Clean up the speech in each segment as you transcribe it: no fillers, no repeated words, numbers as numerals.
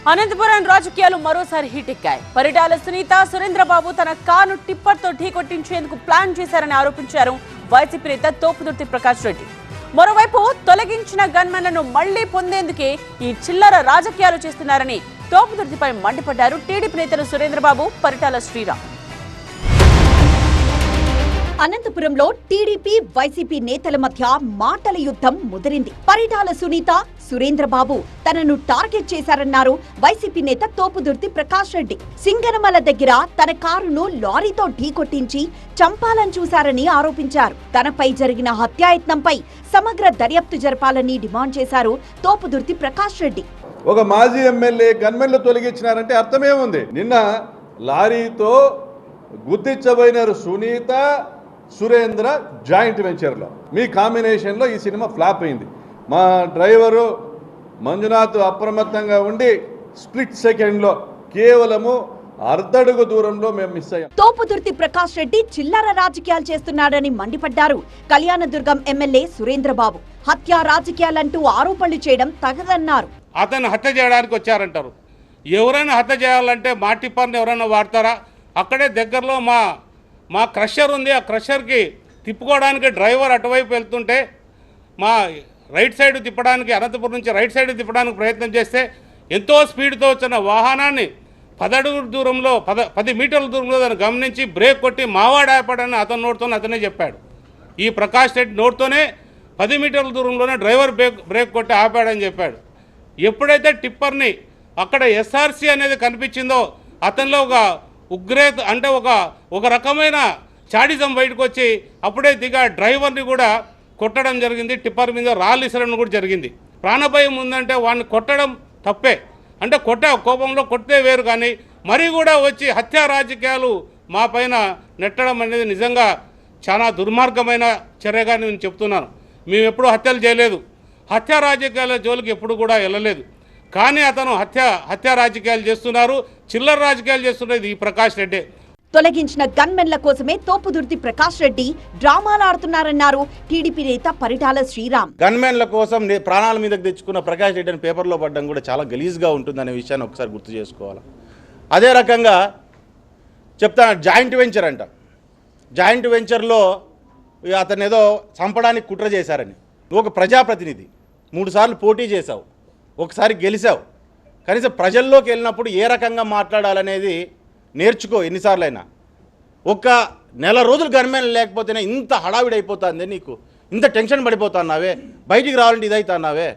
అనంతపురం రాజకీయాలు మరోసారి హీట్ ఎక్కాయి. పరిటాల సునీత, సురేంద్రబాబు తన కారును టిప్పర్తో ఢీకొట్టించేందుకు ప్లాన్ చేశారని ఆరోపించారు వైసీపీ నేత తోపుదుర్తి ప్రకాష్ రెడ్డి. మరోవైపు తొలగించిన గన్మెన్లను మళ్లీ పొందేందుకే ఈ చిల్లర రాజకీయాలు చేస్తున్నారని తోపుదుర్తిపై మండిపడ్డారు టీడీపీ నేతలు సురేంద్రబాబు, పరిటాల శ్రీరామ్. అనంతపురంలో టీడీపీ, వైసీపీ నేతల మధ్య మాటల యుద్ధం ముదిరింది. పరిటాల సునీత, సురేంద్రబాబు తనను టార్గెట్ చేశారన్నారు వైసీపీ నేత తోపుదుర్తి ప్రకాష్ రెడ్డి. సింగనమల దగ్గర తన కారును లారీతో ఢీకొట్టించి చంపాలని చూశారని ఆరోపించారు. తనపై జరిగిన హత్యాయత్నంపై సమగ్ర దర్యాప్తు జరపాలని డిమాండ్ చేశారు తోపుదుర్తి ప్రకాష్ రెడ్డి. ఒక మాజీ ఎమ్మెల్యే గన్మెన్లు తొలగించినారంటే అర్థమేముంది? నిన్న లారీతో గుర్తించబోయినారు సునీత, సురేంద్ర జాయింట్ వెంచర్లో. మీ కాంబినేషన్లో ఈ సినిమా ఫ్లాప్ అయింది. మా డ్రైవరు మంజునాథ్ అప్రమత్తంగా ఉండి స్ప్లిట్ సెకండ్లో కేవలము అర్ధడుగు దూరంలో మేము మిస్ అయ్యాం. తోపుదుర్తి ప్రకాష్ రెడ్డి చిల్లర రాజకీయాలు చేస్తున్నాడని మండిపడ్డారు కళ్యాణదుర్గం ఎమ్మెల్యే సురేంద్రబాబు. హత్య రాజకీయాలంటూ ఆరోపణలు చేయడం తగదన్నారు. అతను హత్య చేయడానికి వచ్చారంటారు. ఎవరైనా హత్య చేయాలంటే మా టిప్పర్ని ఎవరైనా వాడతారా? అక్కడే దగ్గరలో మా క్రషర్ ఉంది. ఆ క్రషర్కి తిప్పుకోవడానికి డ్రైవర్ అటువైపు వెళ్తుంటే మా రైట్ సైడ్ తిప్పడానికి, అనంతపురం నుంచి రైట్ సైడ్ తిప్పడానికి ప్రయత్నం చేస్తే ఎంతో స్పీడ్తో వచ్చిన వాహనాన్ని 10 అడుగుల దూరంలో 10 మీటర్ల దూరంలో దాన్ని గమనించి బ్రేక్ కొట్టి మావాడు ఆపాడని అతని నోటితోనే అతనే చెప్పాడు. ఈ ప్రకాష్ రెడ్డి నోటితోనే 10 మీటర్ల దూరంలోనే డ్రైవర్ బ్రేక్ కొట్టి ఆపాడని చెప్పాడు. ఎప్పుడైతే టిప్పర్ని అక్కడ ఎస్ఆర్సి అనేది కనిపించిందో అతనిలో ఒక ఉగ్రేత అంటే ఒక రకమైన చాడిజం బయటకు వచ్చి అప్పుడే డ్రైవర్ని కూడా కొట్టడం జరిగింది. టిప్పర్ మీద రాళ్ళు ఇసరడం కూడా జరిగింది. ప్రాణభయం ఉందంటే వాడిని కొట్టడం తప్పే. అంటే కోపంలో కొట్టే వేరు, కానీ మరీ కూడా వచ్చి హత్యా రాజకీయాలు మా పైన నెట్టడం అనేది నిజంగా చాలా దుర్మార్గమైన చర్యగా నేను చెప్తున్నాను. మేము ఎప్పుడూ హత్యలు చేయలేదు, హత్యా రాజకీయాల జోలికి ఎప్పుడు కూడా వెళ్ళలేదు. కానీ అతను హత్యా రాజకీయాలు చేస్తున్నారు, చిల్లర రాజకీయాలు చేస్తున్నది ఈ ప్రకాష్ రెడ్డి. తొలగించిన గన్మెన్ల కోసమే తోపుదుర్తి ప్రకాష్ రెడ్డి డ్రామాలు ఆడుతున్నారన్నారు టీడీపీ నేత పరిటాల శ్రీరామ్. గన్మెన్ల కోసం ప్రాణాల మీదకి తెచ్చుకున్న ప్రకాష్ రెడ్డి అని పేపర్లో పడడం కూడా చాలా గలీజ్గా ఉంటుందనే విషయాన్ని ఒకసారి గుర్తు చేసుకోవాలి. అదే రకంగా జాయింట్ వెంచర్ అంట. జాయింట్ వెంచర్లో అతను ఏదో చంపడానికి కుట్ర చేశారని. నువ్వు ఒక ప్రజాప్రతినిధి, 3 సార్లు పోటీ చేశావు, ఒకసారి గెలిచావు. కనీసం ప్రజల్లోకి వెళ్ళినప్పుడు ఏ రకంగా మాట్లాడాలనేది నేర్చుకో. ఎన్నిసార్లైనా ఒక నెల రోజులు గన్మెన్ లేకపోతేనే ఇంత హడావిడి అయిపోతుంది, నీకు ఇంత టెన్షన్ పడిపోతున్నావే, బయటికి రావాలంటే ఇదవుతున్నావే.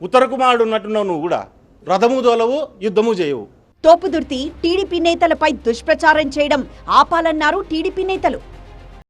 ఉత్తర కుమారుడు ఉన్నట్టున్నావు నువ్వు కూడా. రథము దోలవు, యుద్ధము చేయవు. తోపుదుర్తి టీడీపీ నేతలపై దుష్ప్రచారం చేయడం ఆపాలన్నారు టీడీపీ నేతలు.